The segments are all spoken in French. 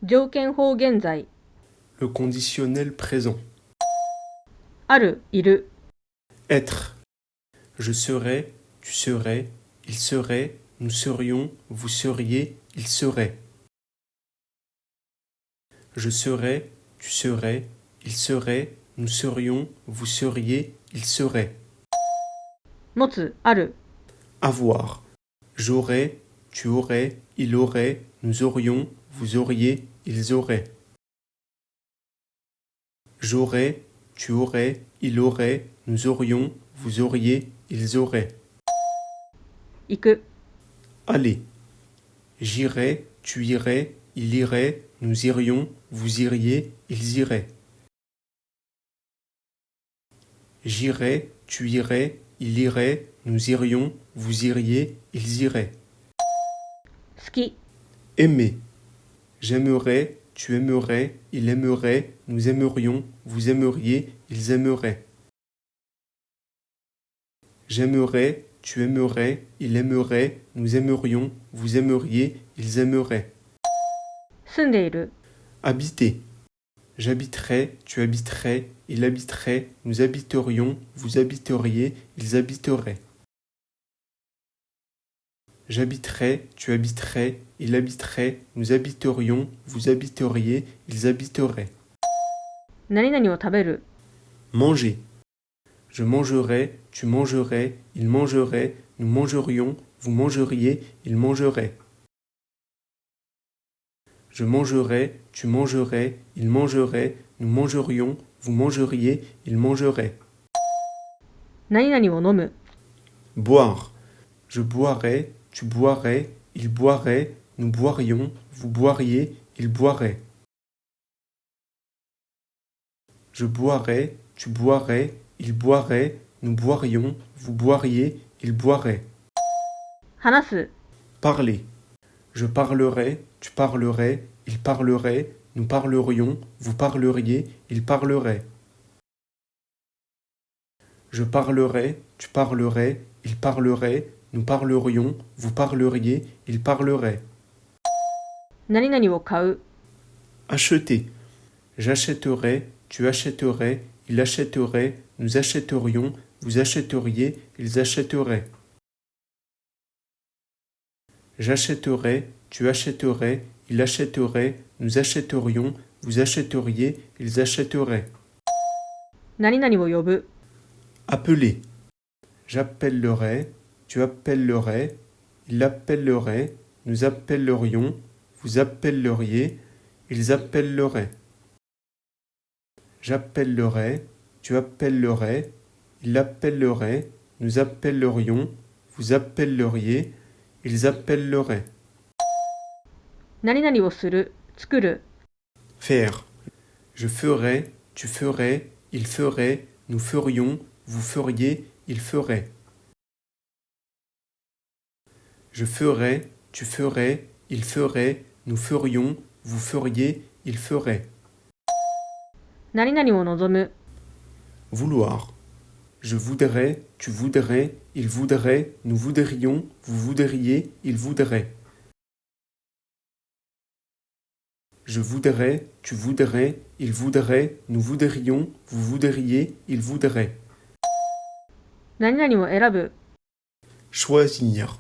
条件法現在 Le conditionnel présent. ある、いる Être. Je serai, tu serais, il serait, nous serions, vous seriez, il serait. Je serai, tu serais, il serait, nous serions, vous seriez, il serait. 持つ、ある Avoir. J'aurais, tu aurais, il aurait, nous aurions, vous auriez, ils auraient. J'aurais, tu aurais, il aurait, nous aurions, vous auriez, ils auraient. 行く Aller. J'irai, tu irais, il irait, nous irions, vous iriez, ils iraient. J'irai, tu irais, il irait, nous irions, vous iriez, ils iraient. 好き Aimer. J'aimerais, tu aimerais, il aimerait, nous aimerions, vous aimeriez, ils aimeraient. J'aimerais, tu aimerais, il aimerait, nous aimerions, vous aimeriez, ils aimeraient. 住んでいる Habiter. J'habiterais, tu habiterais, il habiterait, nous habiterions, vous habiteriez, ils habiteraient. J'habiterais, tu habiterais, il habiterait, nous habiterions, vous habiteriez, ils habiteraient. 何々を食べる Manger. Je mangerai, tu mangerais, il mangerait, nous mangerions, vous mangeriez, ils mangeraient. Je mangerai, tu mangerais, il mangerait, nous mangerions, vous mangeriez, ils mangeraient. 何々を飲む Boire. Je boirais, tu boirais, il boirait, nous boirions, vous boiriez, ils boiraient. Je boirais, tu boirais, il boirait, nous boirions, vous boiriez, ils boiraient. 話す Parler. Je parlerais, tu parlerais, il parlerait, nous parlerions, vous parleriez, ils parleraient. Je parlerais, tu parlerais, il parlerait, nous parlerions, vous parleriez, ils parleraient. 何々を買う Acheter. J'achèterais, tu achèterais, il achèterait, nous achèterions, vous achèteriez, ils achèteraient. J'achèterais, tu achèterais, il achèterait, nous achèterions, vous achèteriez, ils achèteraient. 何々を呼ぶ Appeler. J'appellerais, tu appellerais, il appellerait, nous appellerions, vous appelleriez, ils appelleraient. J'appellerais, tu appellerais, il appellerait, nous appellerions, vous appelleriez, ils appelleraient. 何々をする作る Faire. Je ferais, tu ferais, il ferait, nous ferions, vous feriez, il ferait. Je ferais, tu ferais, il ferait, nous ferions, vous feriez, il ferait. 何々を望む Vouloir. Je voudrais, tu voudrais, il voudrait, nous voudrions, vous voudriez, il voudrait. Je voudrais, tu voudrais, il voudrait, nous voudrions, vous voudriez, il voudrait. 何々を選ぶ Choisir.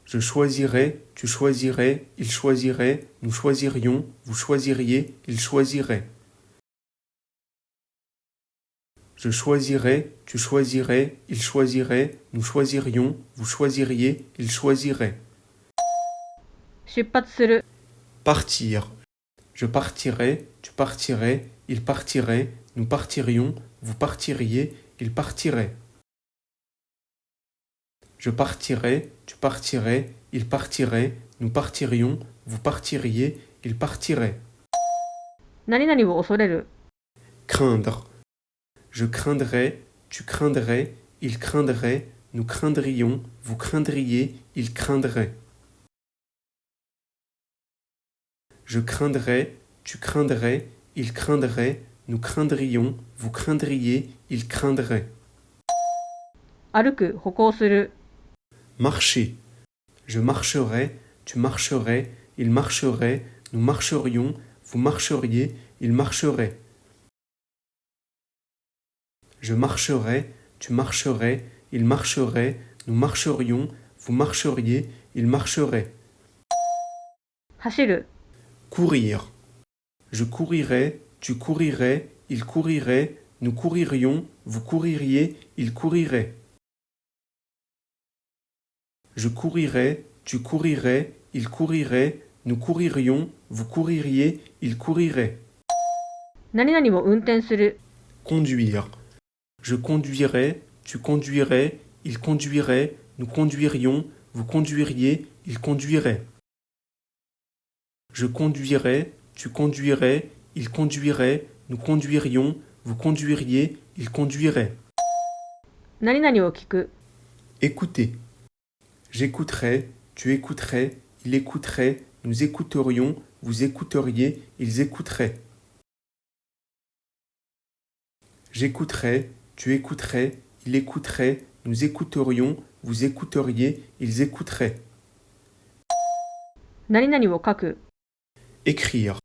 Je choisirais, tu choisirais, il choisirait, nous choisirions, vous choisiriez, il choisirait. Je choisirais, tu choisirais, il choisirait, nous choisirions, vous choisiriez, il choisirait. 出発する Partir. Je partirais, tu partirais, il partirait, nous partirions, vous partiriez, il partirait. Je partirais, tu partirais, il partirait, nous partirions, vous partiriez, il partirait. 何々を恐れる Craindre. Je craindrais, tu craindrais, il craindrait, nous craindrions, vous craindriez, il craindrait. Je craindrais, tu craindrais, il craindrait, nous craindrions, vous craindriez, il craindrait. 歩く歩行する Marcher. Je marcherais, tu marcherais, il marcherait, nous marcherions, vous marcheriez, il marcherait. Je marcherais, tu marcherais, il marcherait, nous marcherions, vous marcheriez, il marcherait. 走る、 Courir. Je courirais, tu courirais, il courirait, nous couririons, vous couririez, il courirait. Je courirais, tu courirais, il courirait, nous couririons, vous couririez, il courirait. 何々を運転する、 Conduire. Je conduirais, tu conduirais, il conduirait, nous conduirions, vous conduiriez, il conduirait. Je conduirais, tu conduirais, il conduirait, nous conduirions, vous conduiriez, il conduirait. 何々を聞く、 Écoutez. J'écouterais, tu écouterais, il écouterait, nous écouterions, vous écouteriez, ils écouteraient. J'écouterais, tu écouterais, il écouterait, nous écouterions, vous écouteriez, ils écouteraient. 何々を書く、 Écrire.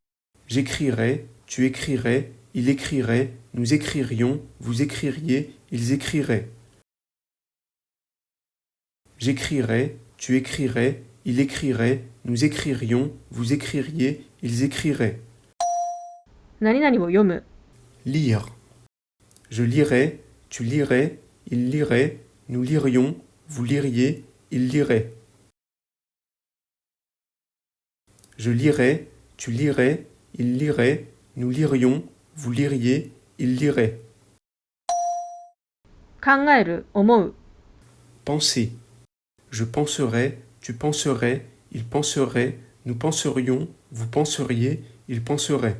J'écrirais, tu écrirais, il écrirait, nous écririons, vous écririez, ils écriraient. J'écrirais, tu écrirais, il écrirait, nous écririons, vous écririez, ils écriraient. 何々を読む、 Lire. Je lirais, tu lirais, il lirait, nous lirions, vous liriez, il lirait. Je lirais, tu lirais, il lirait, nous lirions, vous liriez, il lirait. 考える、思う、 Penser. Je penserais, tu penserais, il penserait, nous penserions, vous penseriez, il penserait.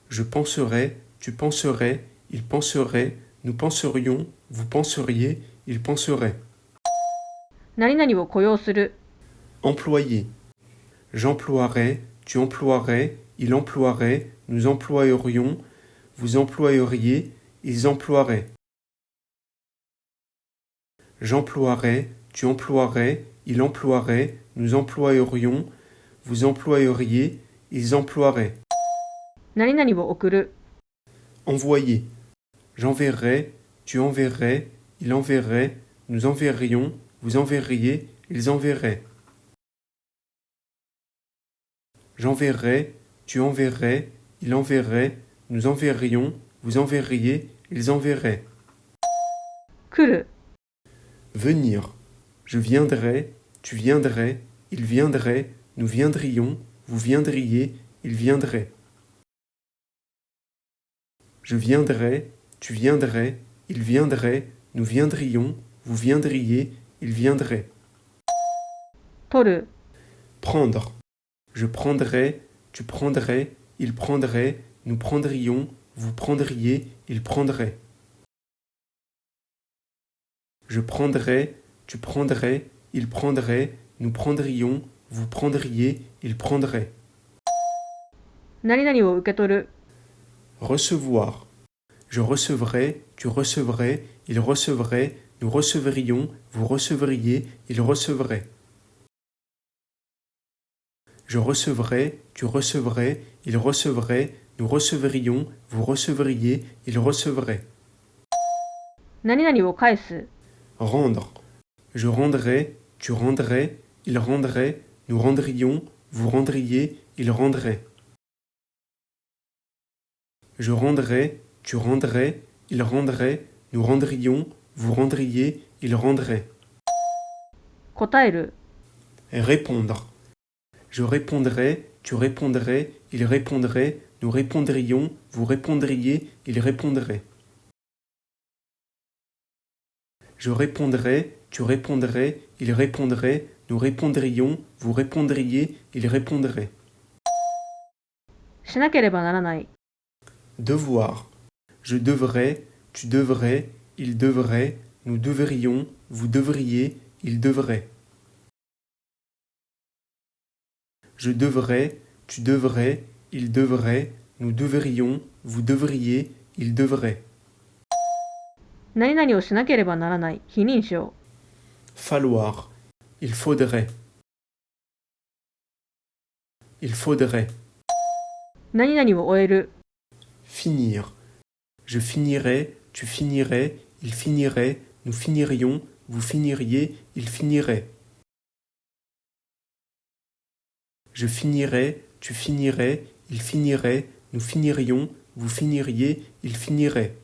Je penserais, tu penserais, il penserait, nous penserions, vous penseriez, il penserait. 何々を雇用する、 Employer. J'emploierais, tu emploierais, il emploierait, nous employerions, vous employeriez, ils emploieraient. J'emploierais, tu emploierais, il emploierait, nous employerions, vous employeriez, ils emploieraient. 何々を送る、 Envoyer. J'enverrais, tu enverrais, il enverrait, nous enverrions, vous enverriez, ils enverraient. J'enverrais, tu enverrais, il enverrait, nous enverrions, vous enverriez, ils enverraient. 来る、 Venir. Je viendrais, tu viendrais, il viendrait, nous viendrions, vous viendriez, il viendrait. Je viendrais, tu viendrais, il viendrait, nous viendrions, vous viendriez, il viendrait. 取る、 Prendre. Je prendrais, tu prendrais, il prendrait, nous prendrions, vous prendriez, il prendrait. Je prendrais, tu prendrais, il prendrait, nous prendrions, vous prendriez, il prendrait. 何々を受け取る、 Recevoir. Je recevrais, tu recevrais, il recevrait, nous recevrions, vous recevriez, il recevrait. Je recevrais, tu recevrais, il recevrait, nous recevrions, vous recevriez, il recevrait. 何々を返す、 Rendre. Je rendrais, tu rendrais, il rendrait, nous rendrions, vous rendriez, il rendrait. Je rendrais, tu rendrais, il rendrait, nous rendrions, vous rendriez, il rendrait. 答える、 Répondre. Je répondrais, tu répondrais, il répondrait, nous répondrions, vous répondriez, il répondrait. Je répondrais, tu répondrais, il répondrait, nous répondrions, vous répondriez, il répondrait. しなければならない、 Devoir. Je devrais, tu devrais, il devrait, nous devrions, vous devriez, il devrait. Je devrais, tu devrais, il devrait, nous devrions, vous devriez, il devrait. 何々をしなければならない、非認証、 Falloir. Il faudrait. il faudrait. 何々を終える。 Finir. Je finirai, tu finirais, il finirait, nous finirions, vous finiriez, il finirait. Je finirai, tu finirais, il finirait, nous finirions, vous finiriez, il finirait.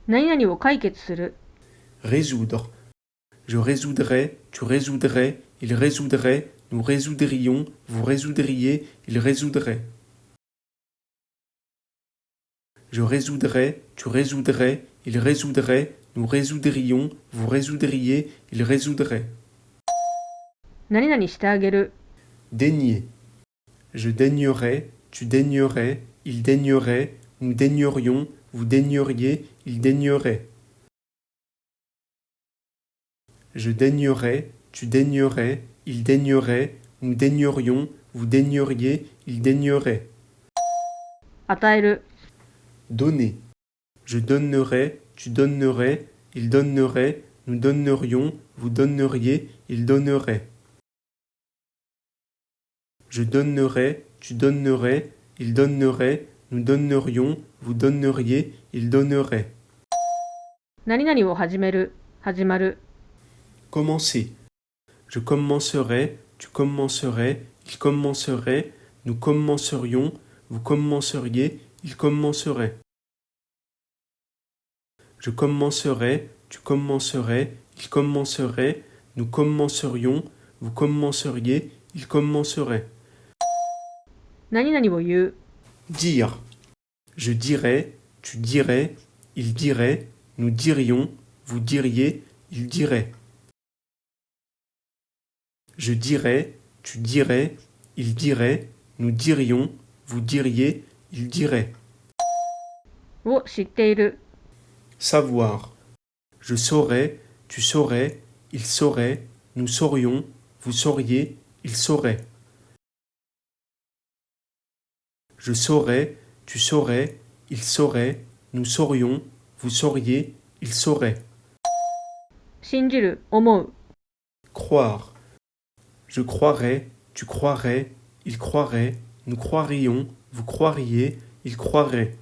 何々を解決する。 Résoudre. Je résoudrais, tu résoudrais, il résoudrait, nous résoudrions, vous résoudriez, il résoudrait. Je résoudrais, tu résoudrais, il résoudrait, nous résoudrions, vous résoudriez, il résoudrait. 何々してあげる。 Daigner. Je daignerais, tu daignerais, il daignerait, nous daignerions, vous daigneriez, il daignerait. Je daignerais, tu daignerais, il daignerait, nous daignerions, vous daigneriez, il daignerait. 与える。 Donner. Je donnerais, tu donnerais, il donnerait, nous donnerions, vous donneriez, il donnerait. Je donnerais, tu donnerais, il donnerait, nous donnerions, vous donneriez, il donnerait. 何々を始める。始まる。 Commencer. Je commencerai, tu commencerais, il commencerait, nous commencerions, vous commenceriez, il commencerait. Je commencerai, tu commencerais, il commencerait, nous commencerions, vous commenceriez, il commencerait. 何々を言う。 Dire. Je dirais, tu dirais, il dirait, nous dirions, vous diriez, il dirait. Je dirais, tu dirais, il dirait, nous dirions, vous diriez, il dirait. を知っている。 Savoir. Je saurais, tu saurais, il saurait, nous saurions, vous sauriez, il saurait. Je saurais, tu saurais, il saurait, nous saurions, vous sauriez, il saurait. 信じる。思う。 Croire. Je croirais, tu croirais, il croirait, nous croirions, vous croiriez, il croirait.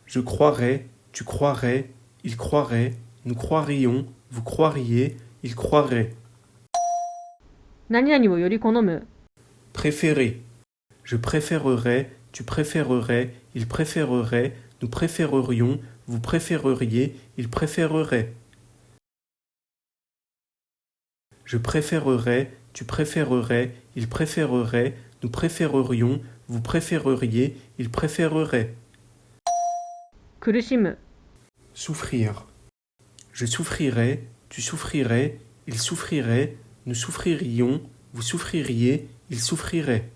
Je croirais, tu croirais, il croirait, nous croirions, vous croiriez, il croirait. 何々をより好む。 Préférer. Je préférerais, tu préférerais, il préférerait, nous préférerions, vous préféreriez, il préférerait. Je préférerais, tu préférerais, il préférerait, nous préférerions, vous préféreriez, il préférerait. 苦しむ。 Souffrir. Je souffrirais, tu souffrirais, il souffrirait, nous souffririons, vous souffririez, il souffrirait.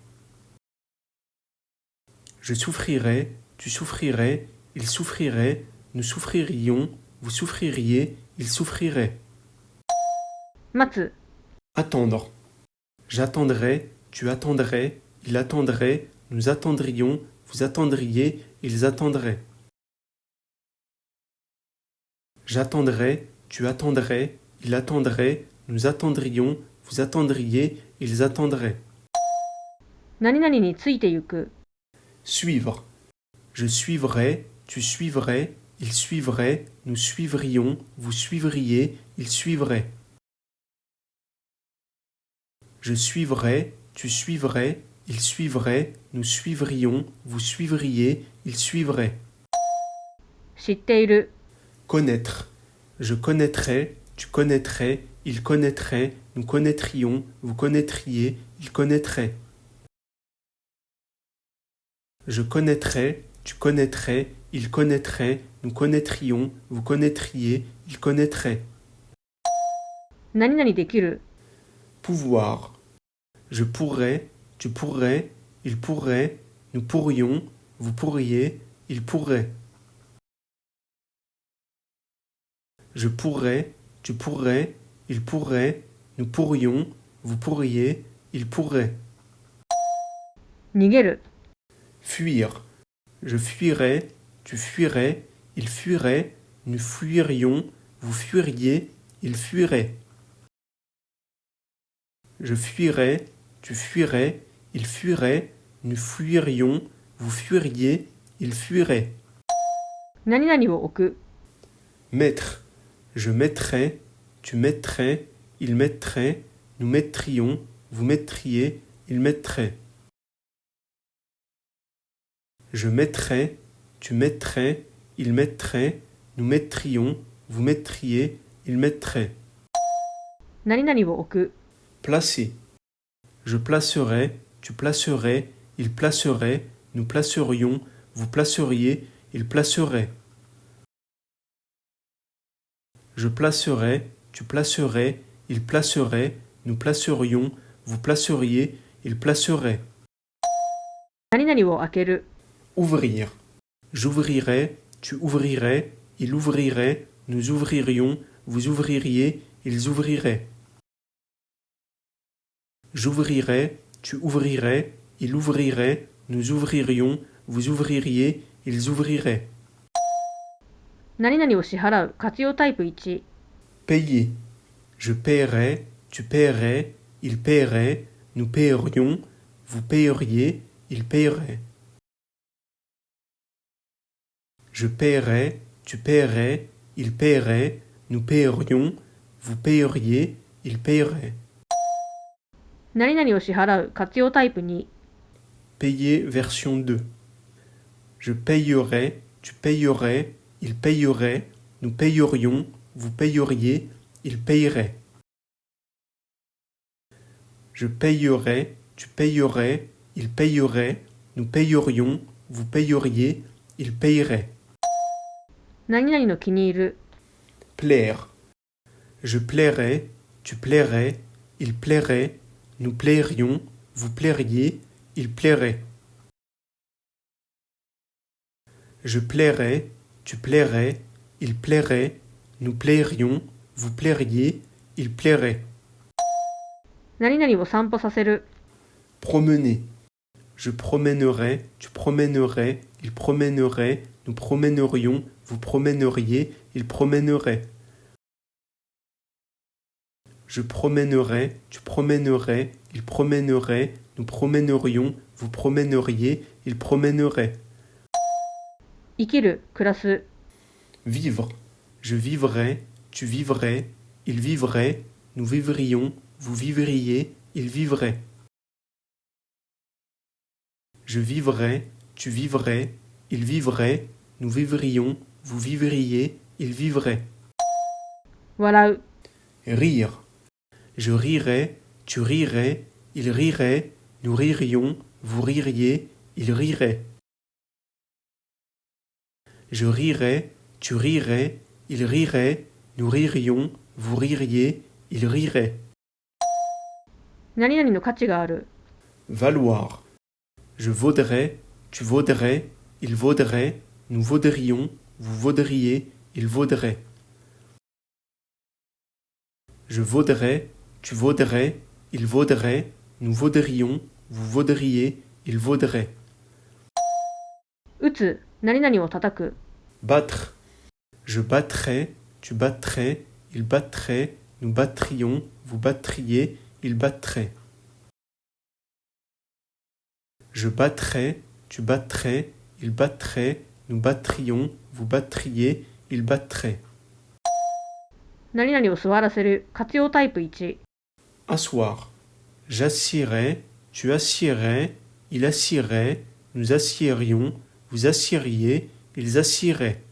Je souffrirais, tu souffrirais, il souffrirait, nous souffririons, vous souffririez, il souffrirait. 待つ。 Attendre. J'attendrais, tu attendrais, il attendrait, nous attendrions, vous attendriez, ils attendraient. J'attendrais, tu attendrais, il attendrait, nous attendrions, vous attendriez, ils attendraient. 何々についてゆく。 Suivre. Je suivrais, tu suivrais, il suivrait, nous suivrions, vous suivriez, il suivrait. Je suivrais, tu suivrais, il suivrait, nous suivrions, vous suivriez, il suivrait. 知っている。 Connaître. Je connaîtrais, tu connaîtrais, il connaîtrait, nous connaîtrions, vous connaîtriez, il connaîtrait. Je connaîtrais, tu connaîtrais, il connaîtrait, nous connaîtrions, vous connaîtriez, il connaîtrait. 何々できる。 Pouvoir. Je pourrais, tu pourrais, il pourrait, nous pourrions, vous pourriez, il pourrait. Je pourrais, tu pourrais, il pourrait, nous pourrions, vous pourriez, il pourrait. 逃げる。 Fuir. Je fuirais, tu fuirais, il fuirait, nous fuirions, vous fuiriez, il fuirait. Je fuirais, tu fuirais, il fuirait, nous fuirions, vous fuiriez, il fuirait. 何々を置く、 Mettre, je mettrais, tu mettrais, il mettrait, nous mettrions, vous mettriez, il mettrait. Je mettrais, tu mettrais, il mettrait, nous mettrions, vous mettriez, il mettrait. 何々を置く、 Placer. Je placerais, tu placerais, il placerait, nous placerions, vous placeriez, il placerait. Je placerais, tu placerais, il placerait, nous placerions, vous placeriez, il placerait. 何々を開ける、 Ouvrir. J'ouvrirais, tu ouvrirais, il ouvrirait, nous ouvririons, vous ouvririez, ils ouvriraient. J'ouvrirais, tu ouvrirais, il ouvrirait, nous ouvririons, vous ouvririez, ils ouvriraient. 何々を支払う、活用タイプ1、 Payer. Je paierais, tu paierais, il paierait, nous paierions, vous paieriez, il paierait. Je paierais, tu paierais, il paierait, nous paierions, vous paieriez, il paierait. 何々を支払う、活用タイプ2、 Payer version 2. Je payerais, tu payerais, il payerait, nous payerions, vous payeriez, il paierait. Je payerais, tu payerais, il payerait, nous payerions, vous payeriez, il paierait. 何々の気に入る、 Plaire. Je plairais, tu plairais, il plairait, nous plairions, vous plairiez, il plairait. Je plairais, tu plairais, il plairait, nous plairions, vous plairiez, il plairait. 何々を散歩させる、 Promener. Je promènerais, tu promènerais, il promènerait, nous promènerions, vous promèneriez, il promènerait. Je promènerais, tu promènerais, il promènerait, nous promènerions, vous promèneriez, il promènerait. 生きる、暮らす、 Vivre. Je vivrais, tu vivrais, il vivrait, nous vivrions, vous vivriez, il vivrait. Je vivrais, tu vivrais, il vivrait, nous vivrions, vous vivriez, il vivrait. 笑う、 Rire. Je rirais, tu rirais, il rirait, nous ririons, vous ririez, il rirait. Je rirais, tu rirais, il rirait, nous ririons, vous ririez, il rirait. 何々の価値がある、 Valoir. Je vaudrais, tu vaudrais, il vaudrait, nous vaudrions, vous vaudriez, il vaudrait. Je vaudrais, tu vaudrais, il vaudrait, nous vaudrions, vous vaudriez, il vaudrait. 打つ、何々を叩く、 Battre. Je battrais, tu battrais, il battrait, nous battrions, vous battriez, il battrait. Je battrais, tu battrais, il battrait, nous battrions, vous battriez, il battrait. 何々を座らせる、活用タイプ1、 Asseoir. J'assierais, tu assierais, il assierait, nous assierions, vous assieriez, ils assieraient.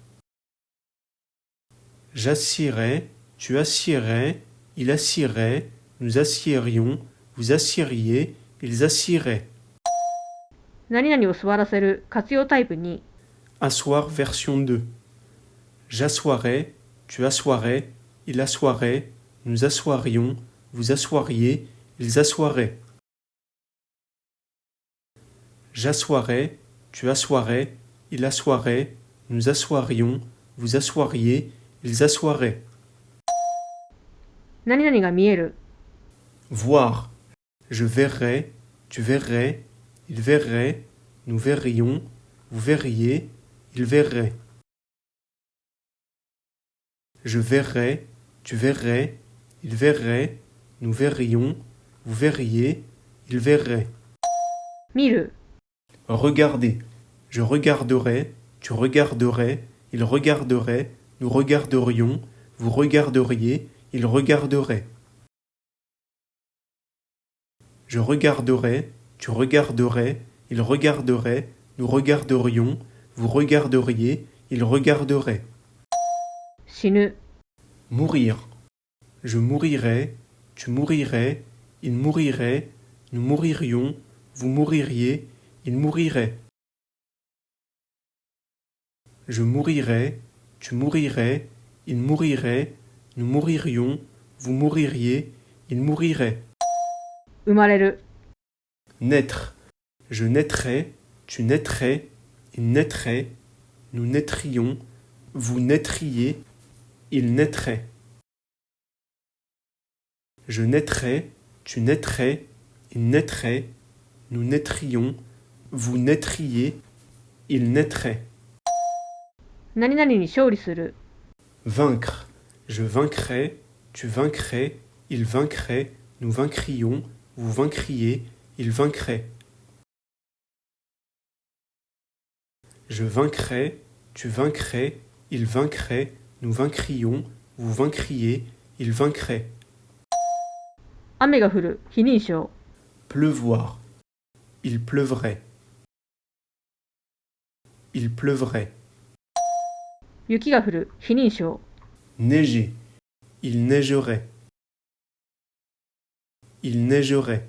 J'assierais, tu assierais, il assierait, nous assierions, vous assieriez, ils assieraient. 何々を座らせる、活用タイプ2、 Asseoir version 2. J'assoirais, tu assoirais, il assoirait, nous assoirions, vous assoiriez, ils assoiraient. J'assoirais, tu assoirais, il assoirait, nous assoirions, vous assoiriez, ils assoiraient. 何々が見える、 Voir. Je verrais, tu verrais, il verrait, nous verrions, vous verriez, il verrait. Je verrais, tu verrais, il verrait, nous verrions, vous verriez, il verrait. 見る、 Regarder. Je regarderai, tu regarderais, il regarderait, nous regarderions, vous regarderiez, il regarderait. Je regarderai, tu regarderais, il regarderait, nous regarderions, vous regarderiez, il regarderait. 死ぬ、 Mourir. Je mourirai, tu mourirais, il mourirait, nous mouririons, vous mouririez, il mourirait. Je mourirai, tu mourirais, il mourirait, nous mouririons, vous mouririez, il mourirait. 生まれる、 Naître. Je naîtrais, tu naîtrais, il naîtrait, nous naîtrions, vous naîtriez, il naîtrait. Je naîtrais, tu naîtrais, il naîtrait, nous naîtrions, vous naîtriez, il naîtrait. 何々に勝利する、 Vaincre. Je vaincrais, tu vaincrais, il vaincrait, nous vaincrions, vous vaincriez, il vaincrait. Je vaincrais, tu vaincrais, il vaincrait, nous vaincrions, vous vaincriez, il vaincrait. 雨が降る、非認証、 Pleuvoir. Il pleuvrait. Il pleuvrait. 雪が降る、非認証、 Neiger. Il neigerait. Il neigerait.